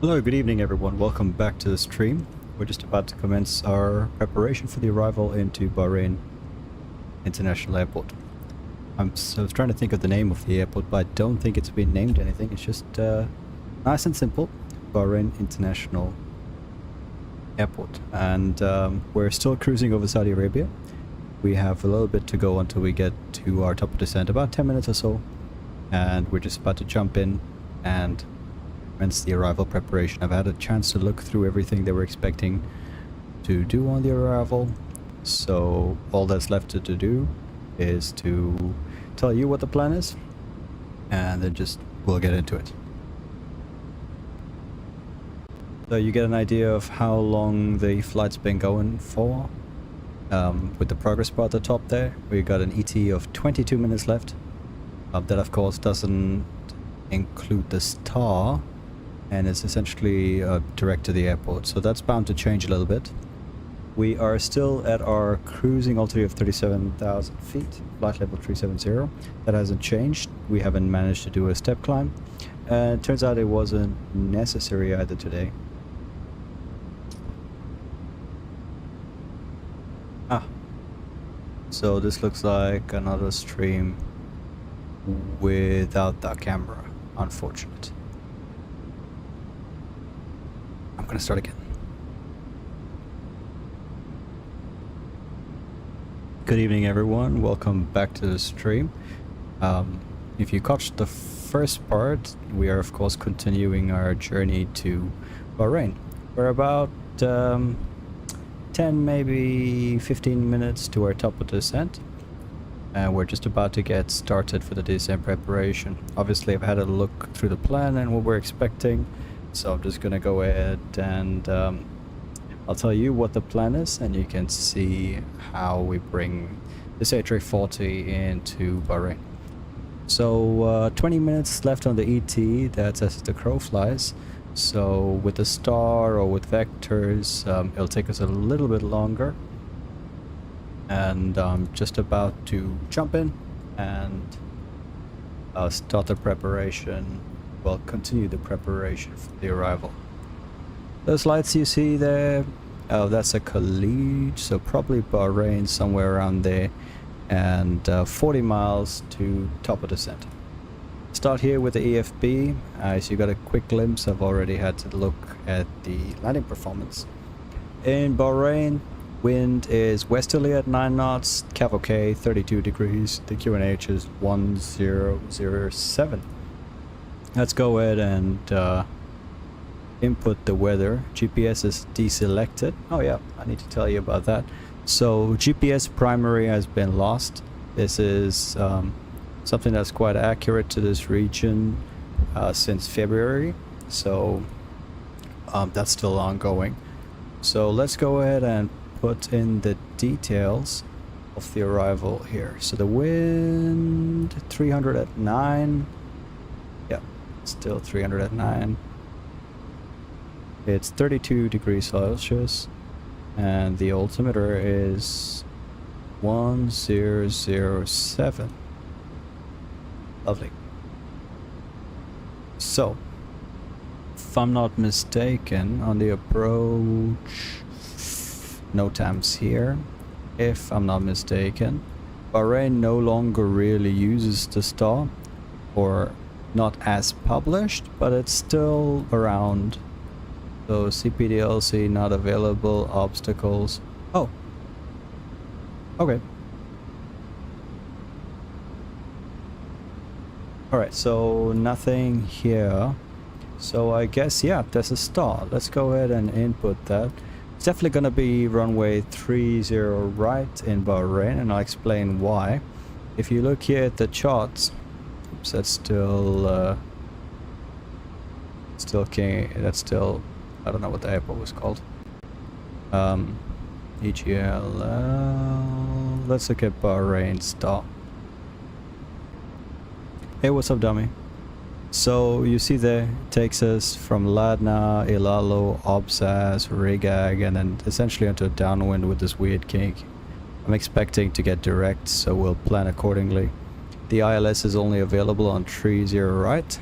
Hello, good evening everyone. Welcome back to the stream. We're just about to commence our preparation for the arrival into Bahrain International Airport. I was trying to think of the name of the airport, but I don't think it's been named anything. It's just nice and simple, Bahrain International Airport. And we're still cruising over Saudi Arabia. We have a little bit to go until we get to our top of descent, about 10 minutes or so. And we're just about to jump in and commence the arrival preparation. I've had a chance to look through everything they were expecting to do on the arrival, so all that's left to do is to tell you what the plan is, and then we'll get into it. So you get an idea of how long the flight's been going for. With the progress bar at the top there, we got an ET of 22 minutes left. That of course doesn't include the star, and it's essentially direct to the airport, so that's bound to change a little bit. We are still at our cruising altitude of 37,000 feet, flight level 370. That hasn't changed. We haven't managed to do a step climb, and it turns out it wasn't necessary either today. So this looks like another stream without that camera. Unfortunate. I'm gonna start again. Good evening everyone, welcome back to the stream. If you caught the first part, we are of course continuing our journey to Bahrain. We're about 10, maybe 15 minutes to our top of descent, and we're just about to get started for the descent preparation. Obviously I've had a look through the plan and what we're expecting, so I'm just gonna go ahead and I'll tell you what the plan is, and you can see how we bring this A340 into Bahrain. So 20 minutes left on the ET, that's as the crow flies. So with the star or with vectors, it'll take us a little bit longer. And I'm just about to jump in and start the preparation. Well, continue the preparation for the arrival. Those lights you see there, that's a Khalid, so probably Bahrain, somewhere around there, and 40 miles to top of descent. Start here with the EFB. As you got a quick glimpse, I've already had to look at the landing performance. In Bahrain, wind is westerly at 9 knots, Cav OK 32 degrees, the QNH is 1007. Let's go ahead and input the weather. GPS is deselected. Oh yeah, I need to tell you about that. So GPS primary has been lost. This is something that's quite accurate to this region since February, so that's still ongoing. So let's go ahead and put in the details of the arrival here. So the wind 300 at 9. Yeah, still 300 at 9. It's 32 degrees Celsius, and the altimeter is 1007. Lovely. So, if I'm not mistaken, on the approach, no times here. If I'm not mistaken, Bahrain no longer really uses the star, or not as published, but it's still around. So CPDLC not available, obstacles. Oh, okay. Alright, so nothing here. So I guess, yeah, there's a star. Let's go ahead and input that. It's definitely going to be runway 30 right in Bahrain, and I'll explain why. If you look here at the charts, oops, that's still, I don't know what the airport was called. EGL, let's look at Bahrain star. Hey, what's up, dummy? So you see there, it takes us from Ladna, Ilalo, Obsas, Rigag, and then essentially into a downwind with this weird kink. I'm expecting to get direct, so we'll plan accordingly. The ILS is only available on 30 right,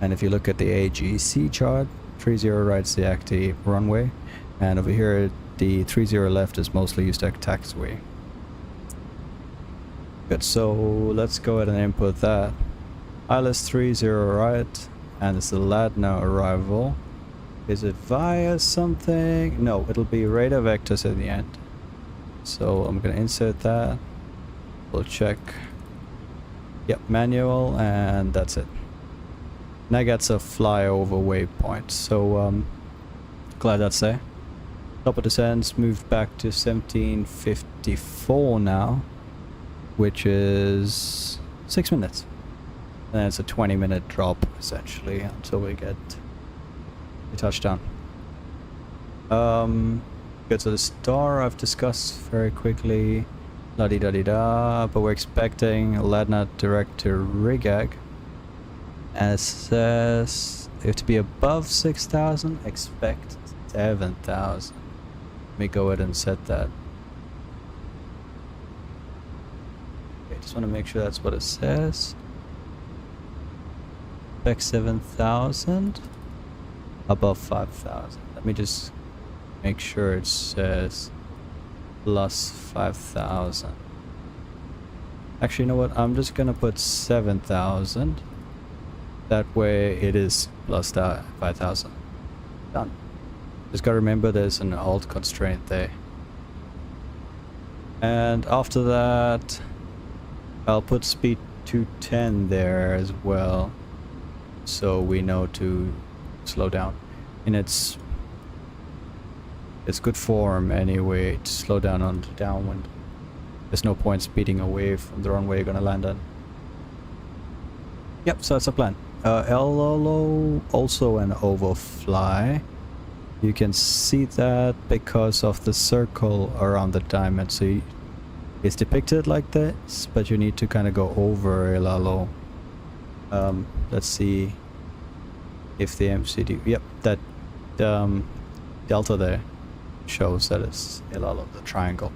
and if you look at the AGC chart, 30 right is the active runway, and over here the 30 left is mostly used as taxiway. Good, so let's go ahead and input that. ILS 30 right, and it's the LADNA arrival. Is it via something? No, it'll be radar vectors at the end. So I'm gonna insert that. We'll check. Yep, manual, and that's it. And that gets a flyover waypoint. So glad that's there. Top of descents moved back to 1754 now, which is 6 minutes. And it's a 20-minute drop essentially until we get the touchdown. Good, so the star I've discussed very quickly. La-di-da-di-da, but we're expecting LADNA direct to Rigag. And it says if to be above 6,000, expect 7,000. Let me go ahead and set that. Okay, just want to make sure that's what it says. Expect 7,000, above 5,000. Let me just make sure it says plus 5,000. Actually, you know what? I'm just gonna put 7,000. That way it is plus 5,000. Done. Just gotta remember there's an alt constraint there. And after that, I'll put speed 210 there as well, so we know to slow down. And it's good form anyway to slow down on the downwind. There's no point speeding away from the runway you're gonna land on. Yep, so that's the plan. LLO, also an overfly. You can see that because of the circle around the diamond. So it's depicted like this, but you need to kind of go over LLO. Let's see if the MCD, yep, that delta there shows that it's LLO, the triangle.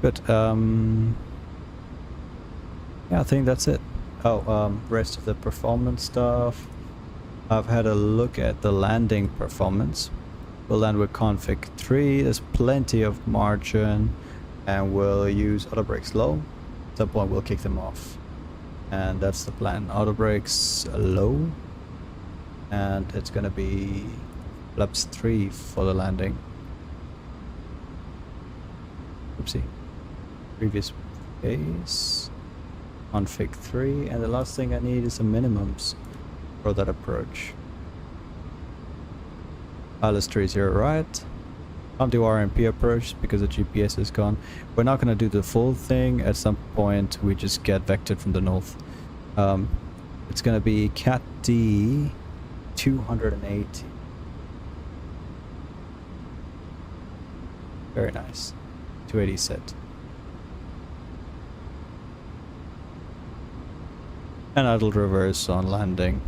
Good. Yeah, I think that's it. Oh, rest of the performance stuff. I've had a look at the landing performance. We'll land with config 3. There's plenty of margin, and we'll use auto brakes low. At some point we'll kick them off, and that's the plan. Auto brakes low, and it's gonna be flaps 3 for the landing. Oopsie. Previous case. Config 3, and the last thing I need is some minimums for that approach. ILS 30 right. Can't do RMP approach because the GPS is gone. We're not gonna do the full thing. At some point we just get vectored from the north. It's gonna be Cat D 280. Very nice. 280 set. And idle reverse on landing.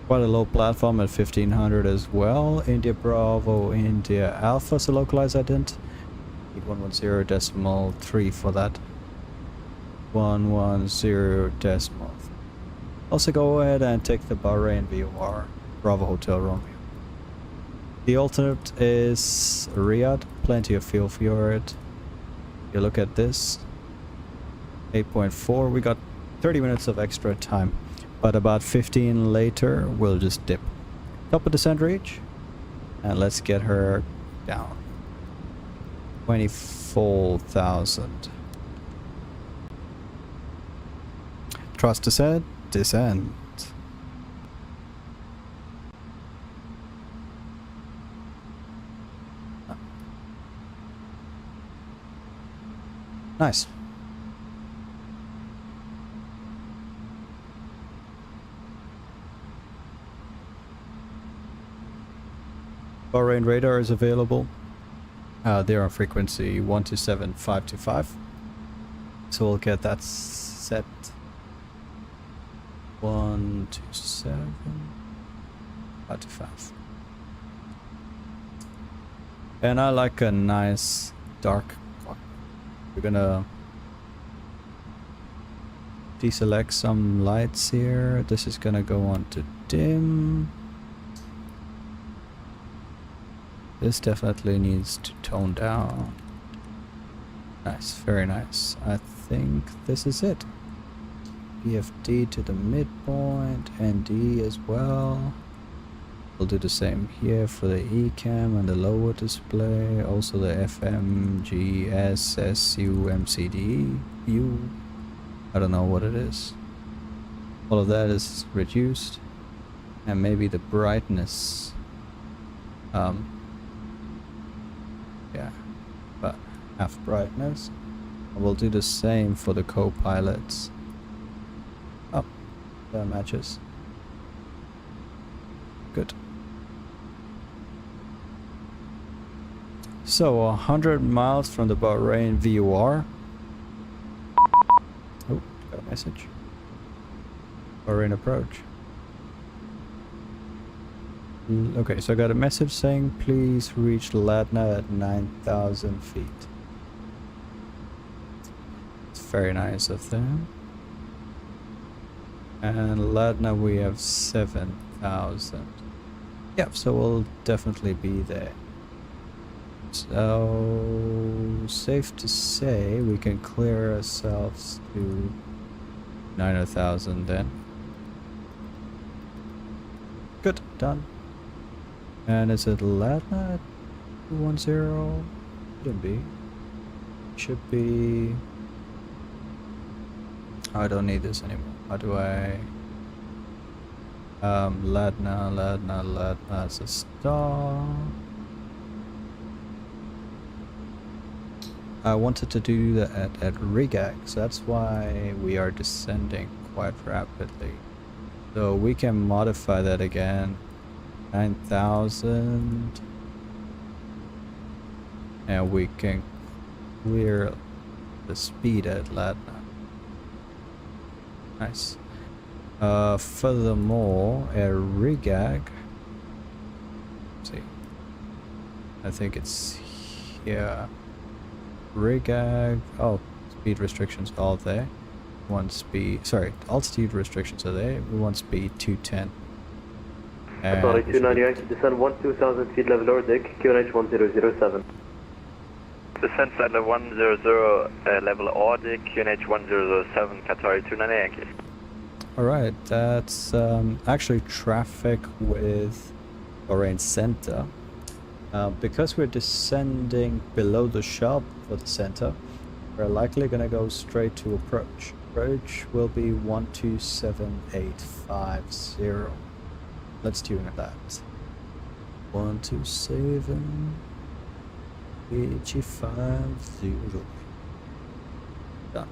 Quite a low platform at 1500 as well. India Bravo, India Alpha, so localize ident. Need 110.3 for that. 110. Also go ahead and take the Bahrain VOR, Bravo Hotel Romeo. The alternate is Riyadh, plenty of fuel for it. You look at this, 8.4, we got 30 minutes of extra time, but about 15 later we'll just dip. Top of descent reach, and let's get her down. 24,000. Trust descent, descent. Nice. Bahrain radar is available. They're on frequency 127.525. So we'll get that set. 127.525. And I like a nice dark clock. We're gonna deselect some lights here. This is gonna go on to dim. This definitely needs to tone down. Nice, very nice. I think this is it. BFD to the midpoint, ND as well. We'll do the same here for the ECAM and the lower display. Also the FM, GS, SU, MCD, U. I don't know what it is. All of that is reduced. And maybe the brightness. Yeah, but half brightness. We'll do the same for the co-pilots. Oh, that matches. Good. So 100 miles from the Bahrain VOR. Oh, got a message. Bahrain approach. Okay, so I got a message saying please reach Ladna at 9,000 feet. It's very nice of them. And Ladna we have 7,000. Yep, so we'll definitely be there. So safe to say we can clear ourselves to 9,000 then. Good, done. And is it Ladna 210? Shouldn't be. Should be. Oh, I don't need this anymore. How do I? Ladna as a star. I wanted to do that at Rigag, so that's why we are descending quite rapidly. So we can modify that again. 9,000, and we can clear the speed at Ladna. Nice. Furthermore, at Rigag, let's see, I think it's here. Rigag. Oh, speed restrictions all there. One speed. Sorry, altitude restrictions are there. We want speed 210. Sorry, 290, descend 12,000 feet level or deck, QNH 1007. Descent level 100, level or deck, QNH 1007, Qatari 290 Yankee. Alright, that's actually traffic with Bahrain Center. Because we're descending below the shop for the center, we're likely going to go straight to approach. Approach will be 127850. Let's tune that. 127-850. Done.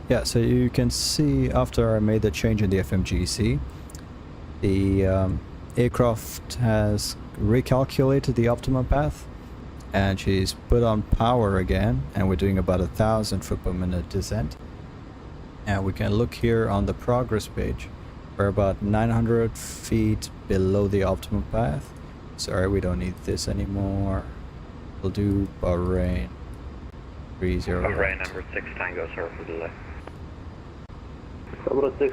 Yeah, so you can see after I made the change in the FMGC, the aircraft has recalculated the optimum path. And she's put on power again, and we're doing about 1,000 foot per minute descent. And we can look here on the progress page. We're about 900 feet below the optimum path. Sorry, we don't need this anymore. We'll do Bahrain 30. Bahrain number 6 Tango, sorry for the delay.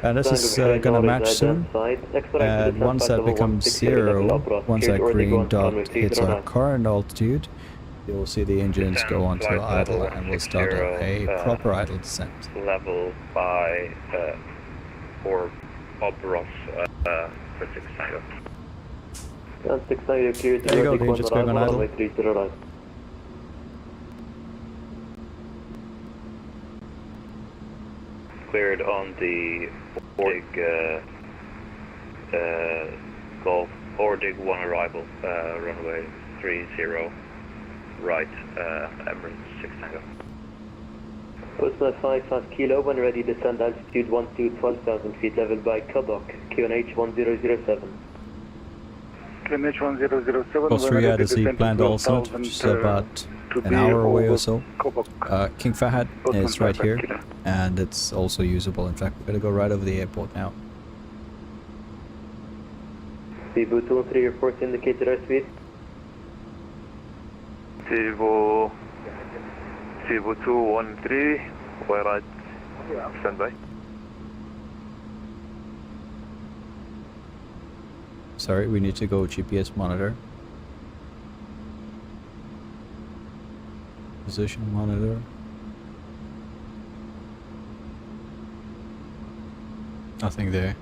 And this is gonna match soon. And once that becomes 0, once that green dot hits our current altitude, you'll see the engines go onto idle and we'll start a proper idle descent. Level by for Bob Ross for 6 Tango. 6 Tango cleared to there you go, vertic the engine's going on idle. 309. Cleared on the Ordig Golf, Ordig 1 arrival, runway 30, right, Emirates 6 Tango. Postman 55 kilo, when ready, descend altitude 12,000 feet level by Kabak, QNH 1007. QNH 1007. Coast Riyadh is the planned altitude, which is about an hour away or so. King Fahad is right here, and it's also usable. In fact, we're gonna go right over the airport now. Cebu 213 reports indicated airspeed. Cebu 213, Way right. Stand by. Sorry, we need to go GPS monitor. Position monitor. Nothing there.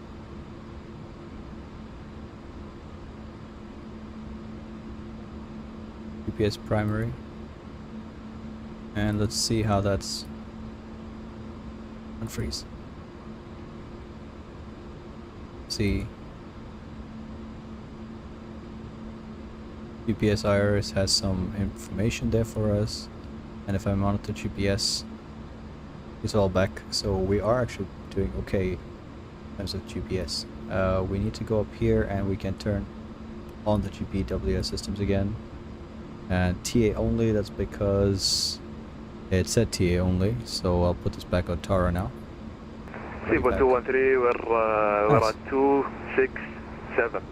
GPS primary. And let's see how that's unfreeze. See. GPS iris has some information there for us. And if I monitor GPS, it's all back. So we are actually doing okay in terms of GPS. We need to go up here and we can turn on the GPWS systems again. And TA only, that's because it said TA only. So I'll put this back on Tara now. Seaboard 213, we're at 267.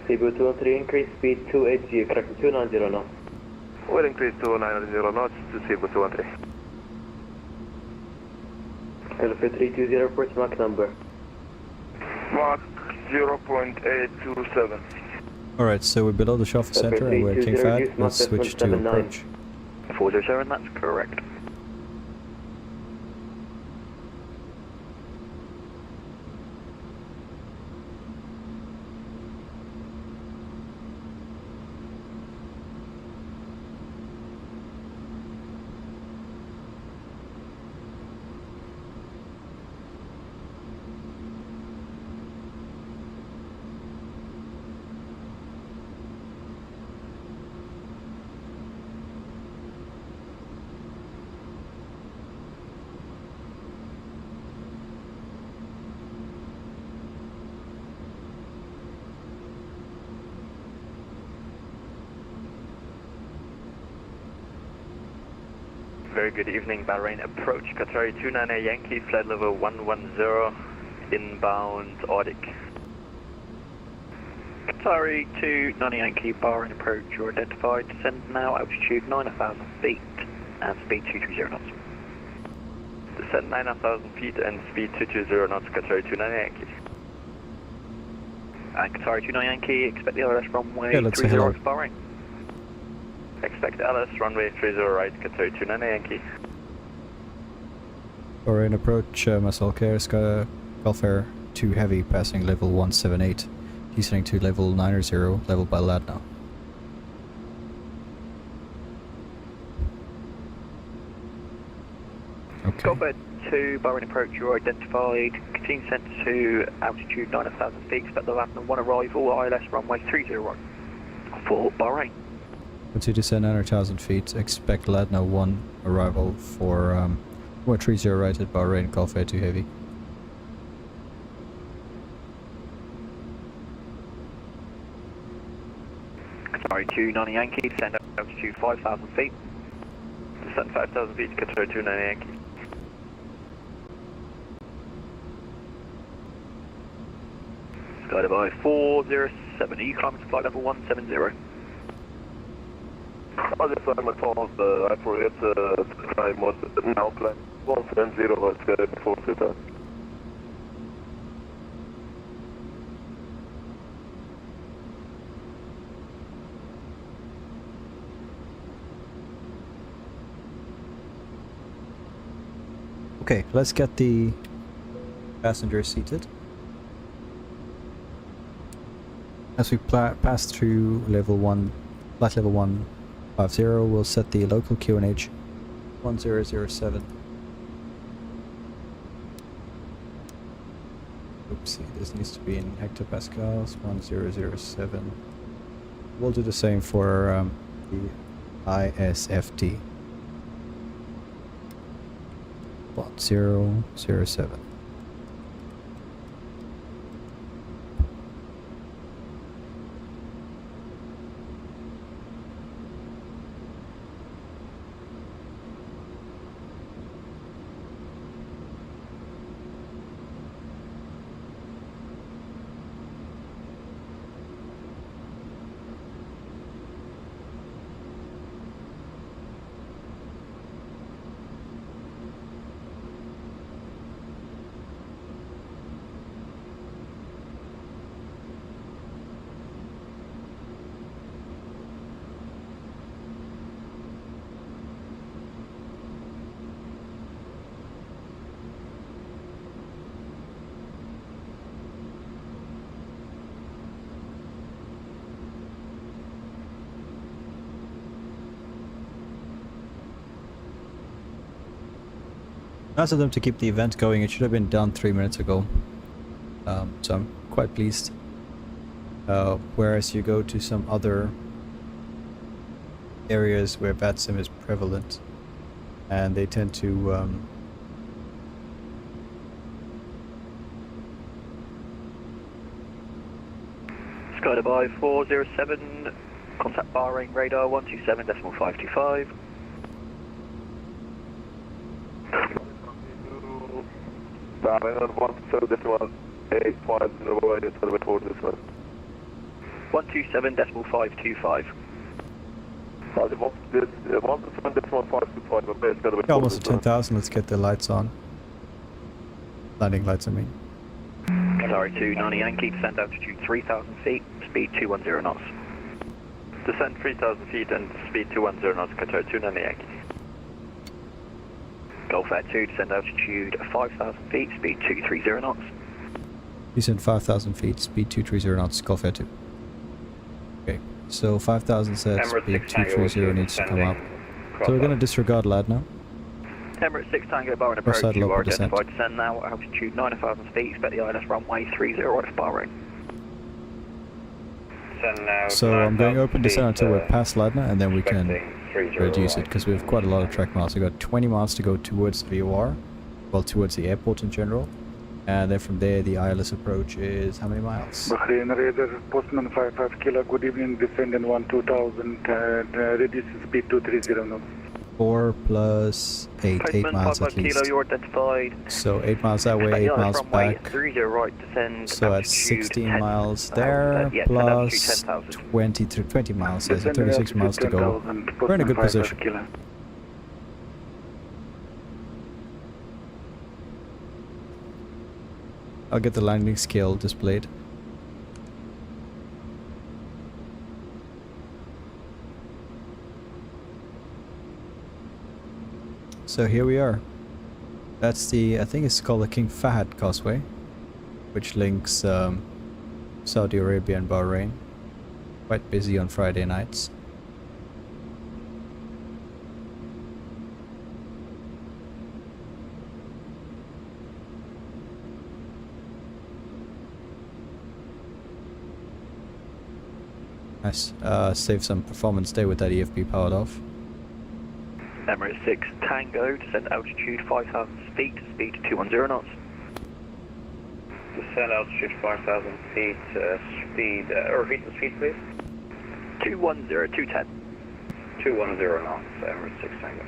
Seaboard 213, increase speed 280, correct 290 knots. We'll increase to 900 knots to Seaboard 213. Alpha 320, report Mach number. Mach 0.827. Alright, so we're below the shopping center and we're at King Fahd. Let's switch to approach. 407, that's correct. Very good evening, Bahrain approach, Qatari 29A Yankee, flight level 110, inbound Arctic. Qatari 29 Yankee, Bahrain approach, you're identified, descend now, altitude 9,000 feet, and speed 230 knots. Descend 9,000 feet and speed 220 knots, Qatari 29A Yankee. And Qatari 29 Yankee, expect the LS runway Yeah, let's say 30 hello. for Bahrain. Expect LS runway 30 right, Qatari 29A Yankee. Bahrain approach, Muscle Care, Gulf Air 2 Heavy, passing level 178. Descending to level 90, level by LAD now. Okay. Gulf Air 2, Bahrain approach, you're identified, continue descent to altitude 9,000 feet, expect the Latna 1 arrival, ILS runway 30 right for Bahrain. Once you descend 9,000 feet, expect LADNA 1 arrival for 130 right at Bahrain, Gulf Air 2 Heavy. Qatari 29 Yankee, descend altitude 5,000 feet. Descend 5,000 feet, Qatari 29A Yankee. Guided by 407, are you climbing to flight level 170? I just had my phone, I forget the time was now plan 170, let's get it before sit down. Okay, let's get the passengers seated. As we pass through level 1, flight level 150, we'll set the local QNH 1007. Oopsie, this needs to be in hectopascals, 1007. We'll do the same for the ISFT. 1007. Nice of them to keep the event going. It should have been done 3 minutes ago. So I'm quite pleased. Whereas you go to some other areas where VATSIM is prevalent, and they tend to Sky Dubai 407, contact Bahrain radar 127.525. Bahrain 127.850 127.525. yeah, almost at 10,000. Let's get the lights on. Landing lights, I mean. Sorry, 290 Yankee, descend altitude 3,000 feet, speed 210 knots. Descend 3,000 feet and speed 210 knots, Qatar 290 Yankee. Golf Air 2, descend altitude 5,000 feet, speed 230 knots. Descend 5,000 feet, speed 230 knots, Golf Air 2. Okay, so 5,000 said Emirates speed 6 Tango 230 needs to come up. So we're going to disregard LAD now. Emirates 6 Tango Bahrain approach, Side you local are descent. identified, descend now, altitude 9,000 feet, expect the ILS runway 30 right of Bahrain. So I'm going open descent until we're past Ladna, and then we can reduce it, because we have quite a lot of track miles. We've got 20 miles to go towards VOR, well, towards the airport in general. And then from there, the ILS approach is how many miles? Bahrain Radar, Postman 55 Kilo, good evening, descend in 12,000, reduce speed to 30 knots. 4 plus 8, 8 Postman miles 55 at Kilo, least. you're identified. So 8 miles that way, 8 Expect the miles ILS runway back. 30 right, descend So that's altitude 16 10,000. miles there, Yeah, plus 10,000. 20 miles, so Descend 36 altitude miles to go. 10,000, We're in a good Postman 55 position. Kilo. I'll get the landing scale displayed. So here we are. That's the, I think it's called the King Fahd Causeway, which links Saudi Arabia and Bahrain. Quite busy on Friday nights. Nice. Save some performance day with that EFB powered off. Emirates 6 Tango, descend altitude 5,000 feet, speed 210 knots. Descend altitude 5,000 feet, speed, repeat the speed please. 210, 210. 210 knots, Emirates 6 Tango.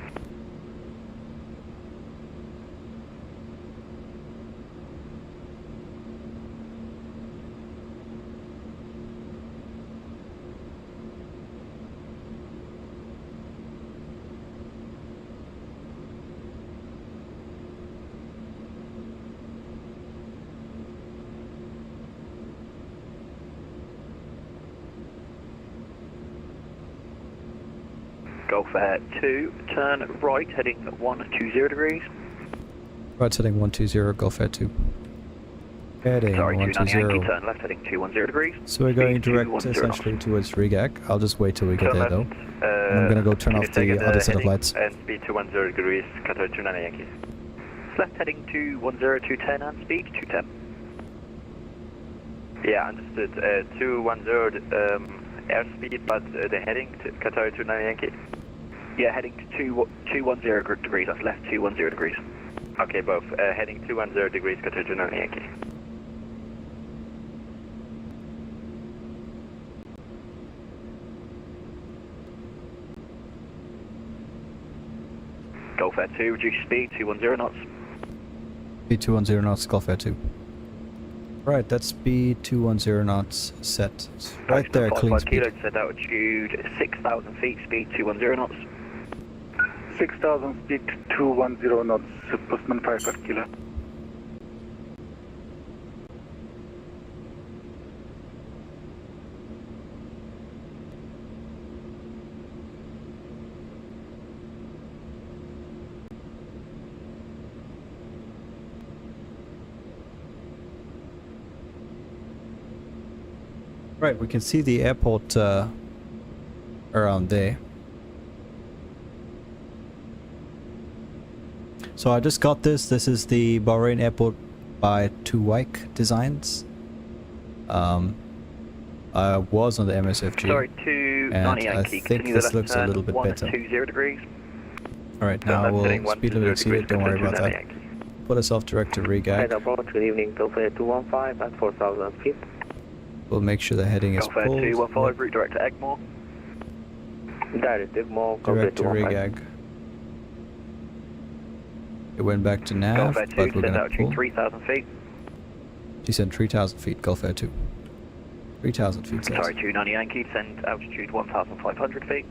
Golf Air 2, turn right, heading 120 degrees. Right, heading 120, Golf Air 2. Heading Sorry, 290 Yankee, 120. turn left, heading 210 degrees. So we're going Speed direct 210 essentially knots. towards Rigag. I'll just wait till we get Turn there though. left, And I'm gonna go turn can off you take the it, other set of heading lights. And speed 210 degrees, Qatar 290 Yankee. Left, heading 210, 210, and speed 210. Yeah, understood. 210 airspeed, but the heading to Qatar 290 Yankee. Yeah, heading to 210 degrees, that's left 210 degrees. Okay, both. Heading 210 degrees, Qatar 290 Yankee. Golf Air 2, reduce speed 210 knots. Speed 210 knots, Golf Air 2. Right, that's speed 210 knots set. Right there, clean 55 speed. kilo, descend altitude 6,000 feet, speed 210 knots. 6,000 speed 210 knots, Postman 55 Kilo. Right, we can see the airport around there. So I just got this. This is the Bahrain airport by Tuwaik Designs. I was on the MSFG. Sorry, 290 and I Yankee. think Continue this the left looks a turn, little bit better. 120 degrees. Alright, now we'll speed limit exceeded, don't worry about that. Put us off direct to regag. Good evening, Gulf 215 at 4,000 feet. We'll make sure the heading is Gulf Air pulled. 215, route direct to Egmore. Directive more, Direct to regag. It went back to nav, Gulf Air 2, but we're send gonna altitude pull. 3,000 feet. Descend 3,000 feet, Gulf Air 2. 3,000 feet, says. Sorry, 290 Yankee, send altitude 1,500 feet.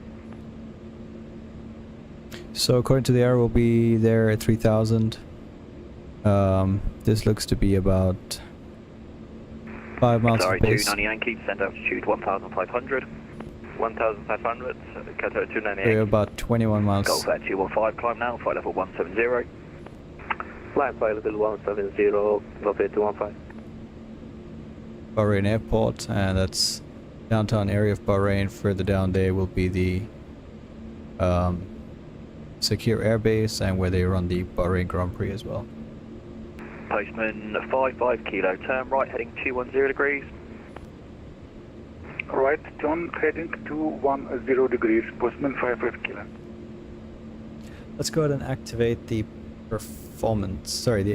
So according to the arrow, we'll be there at 3,000. This looks to be about 5 miles Sorry, of pace. 290 Yankee, send altitude 1,500. 1,500, Qatar 290 We're Yankee. about 21 miles. Gulf Air 215, climb now, flight level 170. Flight level 170, Gulf 215. Bahrain Airport, and that's downtown area of Bahrain. Further down there will be the secure airbase and where they run the Bahrain Grand Prix as well. Postman 55 kilo, turn right, heading 210 degrees. Right, John, heading 210 degrees, Postman 55 kilo. Let's go ahead and activate the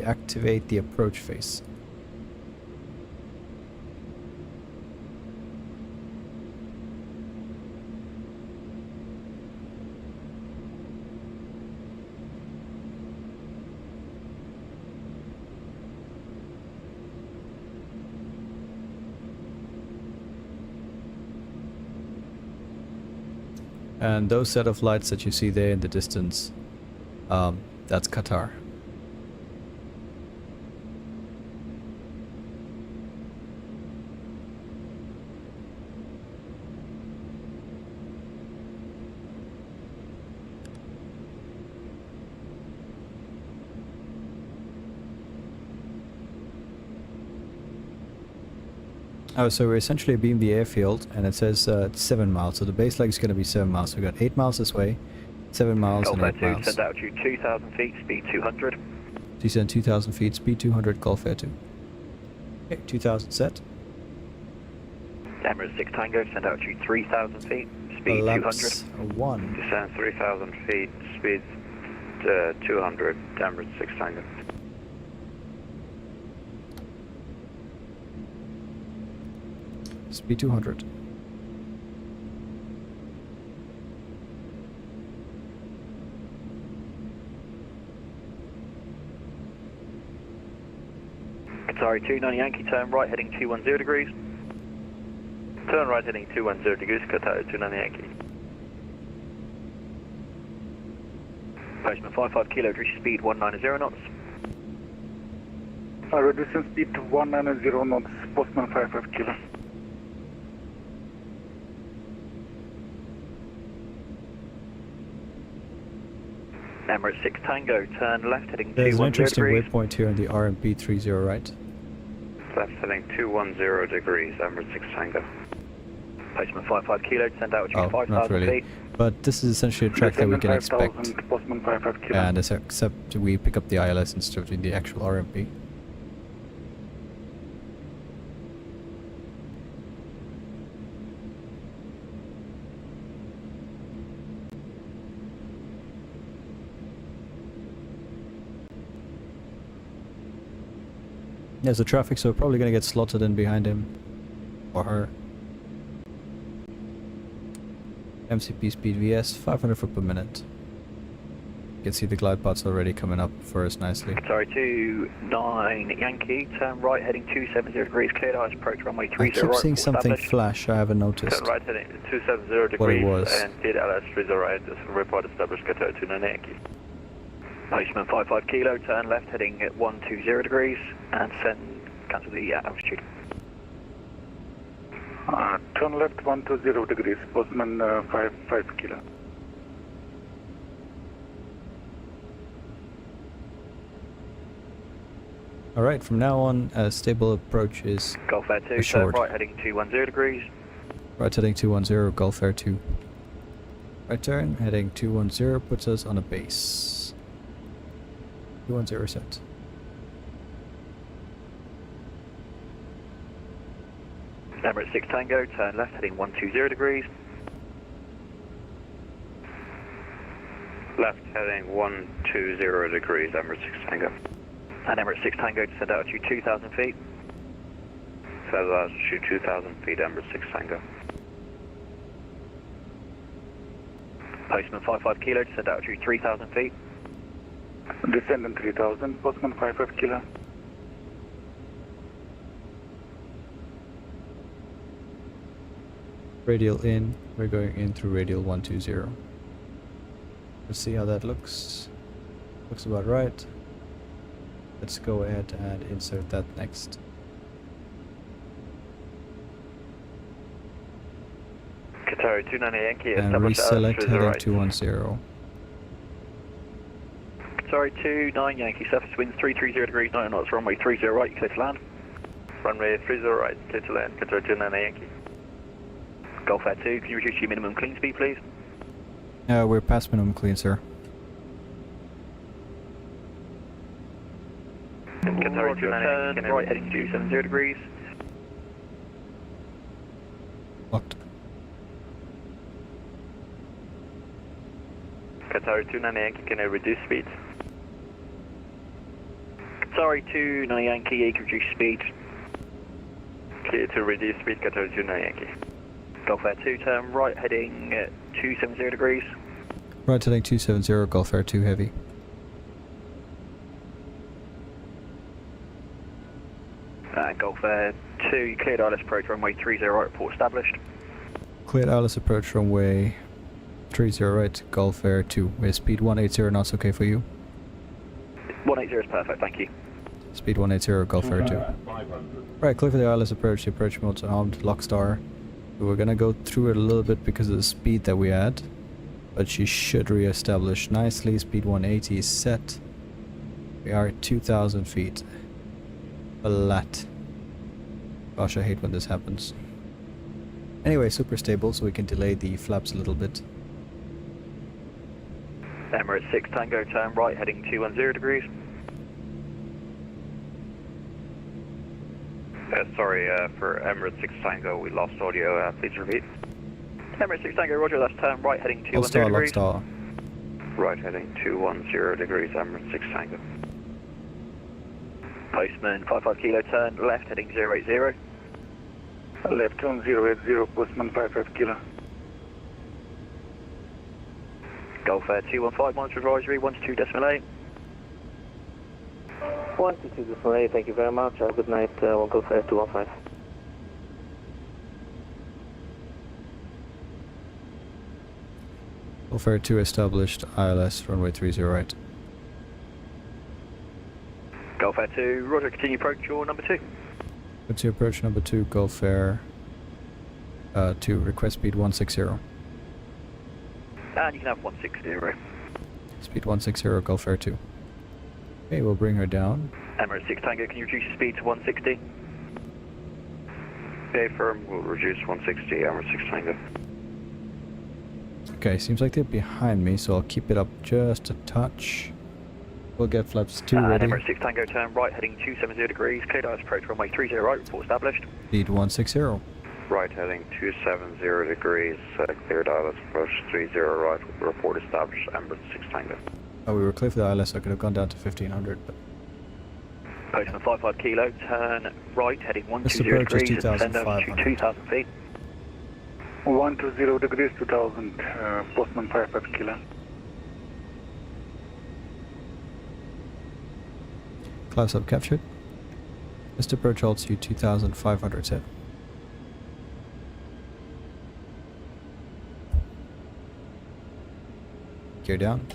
activate the approach phase. And those set of lights that you see there in the distance, that's Qatar. Oh, so we're essentially beamed the airfield, and it says 7 miles. So the base leg is going to be 7 miles. So we got 8 miles this way, 7 miles, Gulf and Air 8 2, miles. send altitude 2,000 feet, speed 200. Descend 2,000 feet, speed 200, Gulf Air 2. Okay, 2,000 set. Emirates 6 Tango, send altitude 3,000 feet, speed Laps 200. 1. Descend 3,000 feet, speed 200, Emirates 6 Tango. Speed 200. Sorry, 290 Yankee, turn right, heading 210 degrees. Turn right heading 210 degrees, Qatar 290 Yankee. Postman 55 kilo, reduce speed 190 knots. Reducing speed to 190 knots, Postman 55 kilo. Emirates 6 Tango, turn left, heading There's an 210 interesting degrees. waypoint here on the RMP 30, right? Left heading 210 degrees, Emirates 6 Tango. Postman 55 kilo, send altitude Oh, 5,000 not really. feet. But this is essentially a track that we can expect. Postman 55 kilo. And except we pick up the ILS instead of the actual RMP. There's the traffic, so we're probably going to get slotted in behind him. Or her. MCP speed VS, 500 foot per minute. You can see the glide paths already coming up for us nicely. Sorry, 29 Yankee, turn right, heading 270 degrees, cleared eyes, approach runway I 30 keep right, seeing something established. flash, I haven't noticed. Turn right heading 270 What it degrees was. and did LS 30 right, report established Qatar 290 Yankee. Postman 55 kilo, turn left, heading at 120 degrees, and send, cancel the altitude. Turn left 120 degrees, Postman 55 kilo. Alright, from now on, a stable approach is Gulf Air 2, turn assured. right, heading 210 degrees. right heading 210, Gulf Air 2. Right turn, heading 210, puts us on a base. 210 set. Emirates 6 Tango, turn left heading 120 degrees. Left heading 120 degrees, Emirates 6 Tango. And Emirates 6 Tango, descend altitude 2,000 feet. Descend altitude 2,000 feet, Emirates 6 Tango. Postman 55 Kilo, descend altitude 3,000 feet. Descendant 3000, Postman 55 Kilo. Radial in, we're going in through radial 120. Let's see how that looks. Looks about right. Let's go ahead and insert that next. Qatari 290 Yankee, And establish reselect altitude to the heading right. 210. Sorry, 29 Yankee, surface winds 330 degrees, 9 knots, runway 30 right, you clear to land. Runway 30 right, clear to land, Qatari 290 Yankee. Golf Air 2, can you reduce your minimum clean speed, please? We're past minimum clean, sir. Qatari Roger, 290 turn Yankee, right heading 270 degrees. Locked. Qatari 290 Yankee, can I reduce speed? Sorry, 29 Yankee, you can reduce speed. Clear to reduce speed, Qatari 290 Yankee. Golf Air 2, turn right heading 270 degrees. Right heading 270, Gulf Air 2 heavy. And Golf Air 2, you cleared ILS approach runway 30 right, report established. Cleared Alice approach runway 30 right, Gulf Air 2. Is speed 180 knots okay for you? 180 is perfect, thank you. Speed 180, Gulf Air 2. Right, clear for the ILS approach. The approach mode's armed, lock star. We're gonna go through it a little bit because of the speed that we had. But she should re-establish nicely. Speed 180 is set. We are at 2,000 feet. Flat. Gosh, I hate when this happens. Anyway, super stable, so we can delay the flaps a little bit. Emirates 6 Tango, turn right heading 210 degrees. Sorry, for Emirates 6 Tango, we lost audio. Please repeat. Emirates 6 Tango, roger, that's turn right heading Lock 210 star, lock degrees. star. Right heading 210 degrees, Emirates 6 Tango. Postman 55 Kilo, turn left heading 080. Left on 080, Postman 55 Kilo. Golf Air 215, monitor advisory 122.8. 122.8, thank you very much. Have a good night. We'll go for 215. Gulf Air 2 established, ILS runway 30 right. Golf Air 2, roger, continue approach your number 2. What's your approach number 2, Gulf Air 2, request speed 160. And you can have 160. Speed 160, Gulf Air 2. Okay, we'll bring her down. Emirates 6 Tango, can you reduce your speed to 160? Okay, firm, we'll reduce 160, Emirates 6 Tango. Okay, seems like they're behind me, so I'll keep it up just a touch. We'll get flaps 2 ready. Emirates 6 Tango, turn right heading 270 degrees. Cleared ILS approach runway 30 right, report established. Speed 160. Right heading 270 degrees, cleared ILS approach 30 right, report established, Emirates 6 Tango. Oh, we were clear for the ILS, I could have gone down to 1500, but... Postman 55 Kilo, turn right heading This 120 approach is degrees. Descend altitude 2,500. 2,000 feet. 120 degrees, 2000, Postman 55 Kilo. Clouds up captured. This approach altitude 2,500 set. Gear down.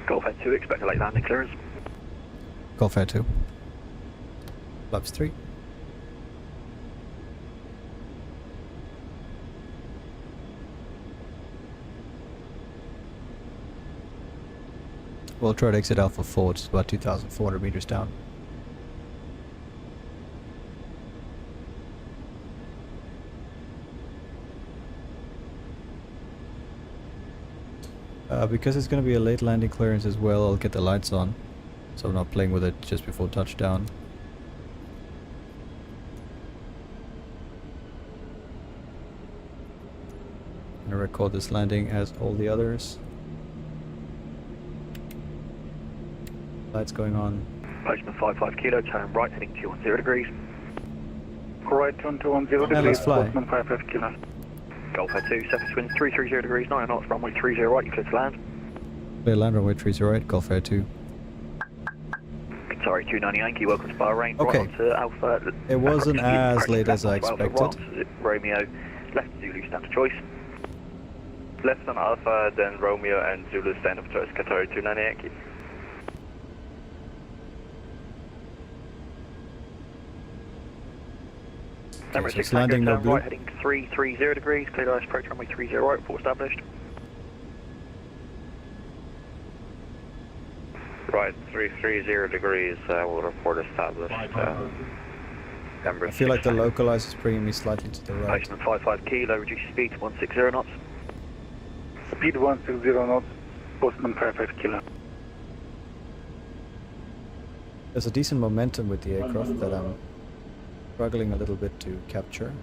Golf Air 2, expect a late landing clearance. Gulf Air 2. Flaps 3. We'll try to exit Alpha 4, it's about 2,400 meters down. Because it's going to be a late landing clearance as well, I'll get the lights on, so I'm not playing with it just before touchdown. I'm going to record this landing as all the others. Lights going on. Postman 55 kilo, turn right, heading 210 degrees. Right, 210 let's degrees, fly. Postman 55 kilo. Golf Air 2, surface winds 330 degrees, 9 knots, runway 30 right, you clear to land. Clear land, runway 30 right, Golf Air 2. Sorry, 290 Yankee, welcome to Bahrain. Okay. Right onto Alpha. It wasn't as late as I Alpha expected. Romeo, left Zulu, stand of choice. Left on Alpha, then Romeo and Zulu stand of choice, Qatar 290 Yankee. Number so 6 it's landing, no turn blue. right, heading 330 degrees, clear to ice approach runway 30 right, report established. Right, 330 degrees, we'll report established. Number I feel like the 6. localizer is bringing me slightly to the right. Postman 55 kilo, reduce speed to 160 knots. Speed 160 knots, Postman 55 kilo. There's a decent momentum with the aircraft that I'm struggling a little bit to capture,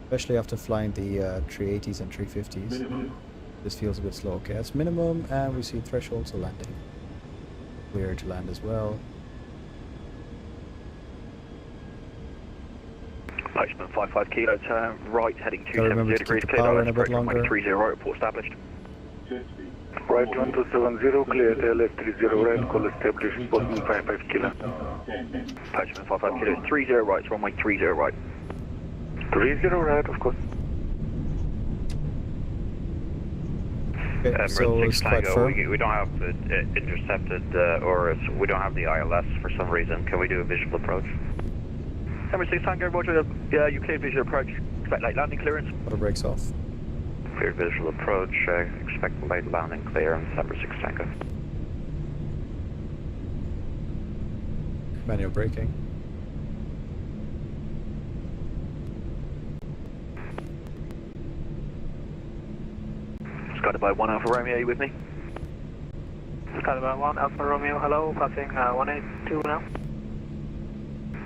especially after flying the 380s and 350s. This feels a bit slow. Okay, that's minimum, and we see thresholds of landing. Clear to land as well. Postman 55 kilo, turn right, heading Gotta remember 270 to degrees, keep the clear power to in ice a bit approach runway longer. 30 right, report established. Right, 1270, clear LS 30 right, call established, Postman 55 kilo. Postman 55 kilo, 30 right, runway 30 right. 30 right, of course. Okay, so Emirates it's 6 quite Tango, firm. we don't have it intercepted, or we don't have the ILS for some reason. Can we do a visual approach? Number 6 Tango, roger, yeah, you cleared visual approach, expect late landing clearance. Auto brakes off. Cleared visual approach, expect late landing clearance, number 6 Tango. Manual braking. Guided by 1 Alpha Romeo, are you with me? Guided by 1 Alpha Romeo, hello, passing 182 now.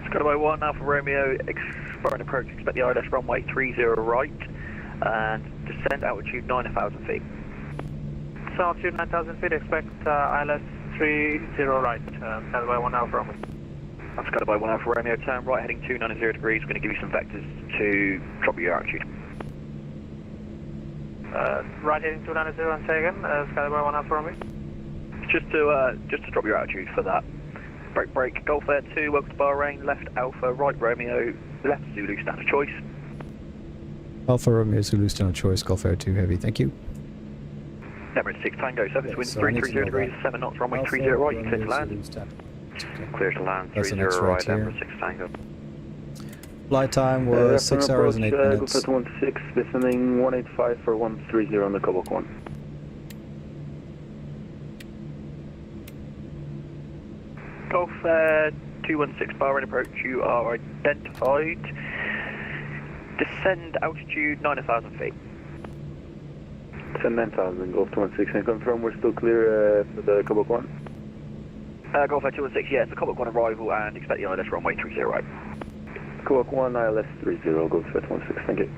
Guided by 1 Alpha Romeo, expiring approach, expect the ILS runway 30 right, and descend altitude 9,000 feet. So altitude 9,000 feet, expect ILS 30 right, guided by 1 Alpha Romeo. That's guided by 1 Alpha Romeo, turn right, heading 290 degrees, we're going to give you some vectors to drop your altitude. Right heading 290 and say again, guided by 1 Alpha Romeo. Just to drop your altitude for that. Break, Golf Air 2, welcome to Bahrain, left Alpha, right Romeo, left Zulu, stand of choice. Alpha Romeo Zulu stand of choice, Golf Air 2 heavy, thank you. Emirates 6 Tango, surface wind so I need to 330 know degrees, that. 7 knots, runway Alpha 30 right, you Romeo clear to land. Zulu stand. Okay. Clear to land, That's the 30 next right, right here. number 6 Tango. Flight time was 6 hours and 8 minutes. Golf 16, descending 185 for 130 on the Quebec 1. Golf 216 Bahrain approach, you are identified. Descend altitude 9,000 feet. Descend 9,000, Golf 216, and confirm we're still clear for the Quebec 1. Golf 216, yeah, it's a Quebec 1 arrival and expect the ILS runway 30 right. Quebec 1, ILS 30, Golf 216, thank you.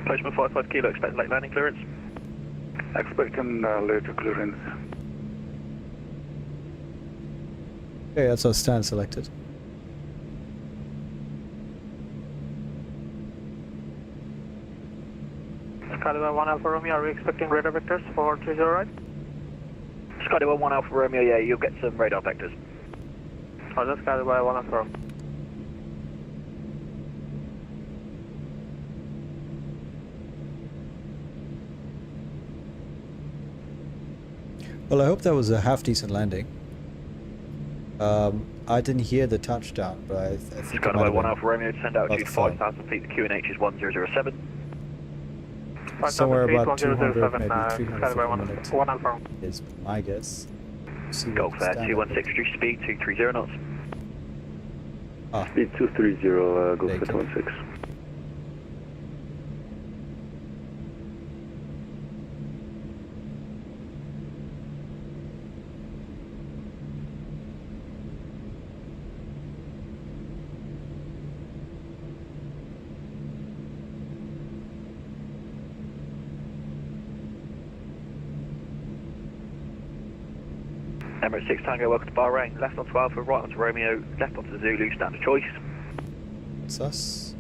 Postman 55 kilo, expect late landing clearance. Expecting later clearance. Okay, that's our stand selected. Guided by 1 Alpha Romeo, are we expecting radar vectors for 30 right? Guided by 1 Alpha Romeo, yeah, you'll get some radar vectors. Or just guided by 1 Alpha Romeo? Well, I hope that was a half decent landing. I didn't hear the touchdown, but I think Guided by 1 Alpha Romeo, descend altitude fine. 5,000 feet, the QNH is 1007. somewhere 5000 feet, about 200, 1007, maybe 300 standby feet a 1 minute Alpha. is my guess. See Golf what the Air standard 216, reduce speed 230 knots. Speed 230, Golf Air Taken. 216. Emirates 6 Tango, welcome to Bahrain. Left on 12 for right onto Romeo, left onto Zulu, standard choice. It's us.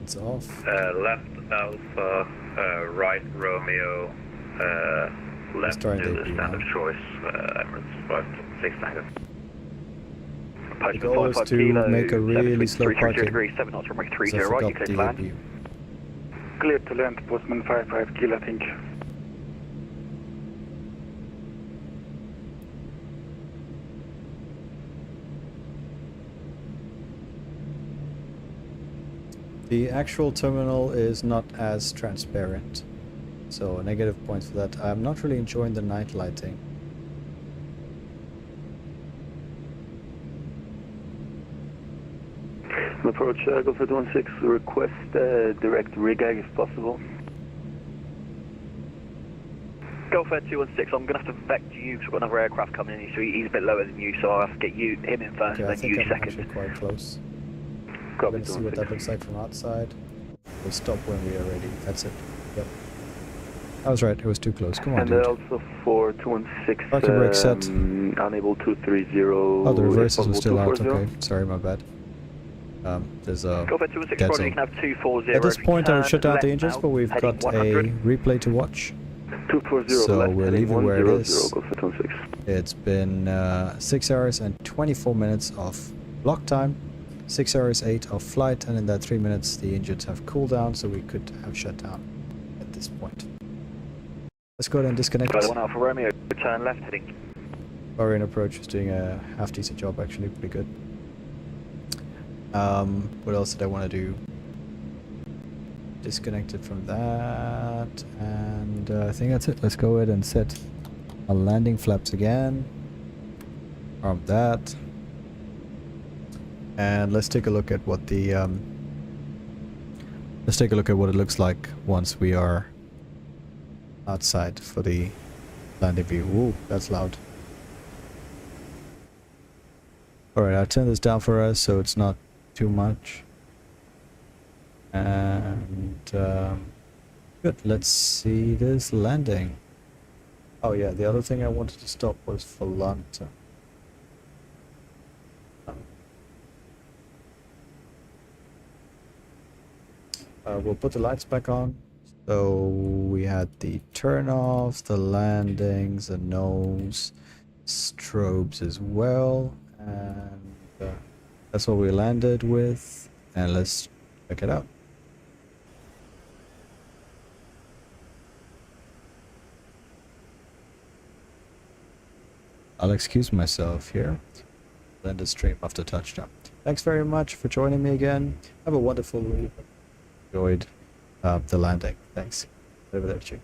It's off. Left Alpha, right Romeo, left try and Zulu, debut standard now. choice, Emirates 5 6 Tango. The goal is to make a really slow parking. degrees, 7 knots, runway 30 So I right, you forgot clear to the land. view. Clear to land, Postman 55 Kilo, thank you. The actual terminal is not as transparent, so negative points for that. I'm not really enjoying the night lighting. Approach Golf Air 216, request direct regag if possible. Golf Air 216, I'm going to have to vector you because we've got another aircraft coming in, so he's a bit lower than you, so I'll have to get him in first Okay, I and then think you I'm actually second. quite close. Copy Let's see what that looks like from outside. We'll stop when we are ready. That's it. Yep. I was right. It was too close. Come on, And dude. also for 216, Parking brake set. unable 230. Oh, the if reverses were possible, still out. 240. Okay, sorry, my bad. There's a Golf Air 216, dead Roger, you zone. can have 240. At this point, I would shut down left the engines, now, but we've heading got a 100. replay to watch. 240 So left, we'll heading leave it where it 100, is. Golf Air 216. It's been 6 hours and 24 minutes of block time, 6 hours 8 of flight, and in that 3 minutes the engines have cooled down, so we could have shut down at this point. Let's go ahead and disconnect. Flight 1 Alpha Romeo, turn left heading. Bahrain approach is doing a half decent job, actually, pretty good. What else did I want to do? Disconnected from that, and I think that's it. Let's go ahead and set our landing flaps again. Arm that, and let's take a look at what the let's take a look at what it looks like once we are outside for the landing view. Ooh, that's loud. Alright, I'll turn this down for us so it's not too much. And good, let's see this landing. Oh yeah, the other thing I wanted to stop was for Lanta. We'll put the lights back on. So we had the turn off, the landings, the nose, strobes as well, and that's what we landed with. And let's check it out. I'll excuse myself here. End the stream after touchdown. Thanks very much for joining me again. Have a wonderful week. Enjoyed the landing. Thanks. Arrivederci.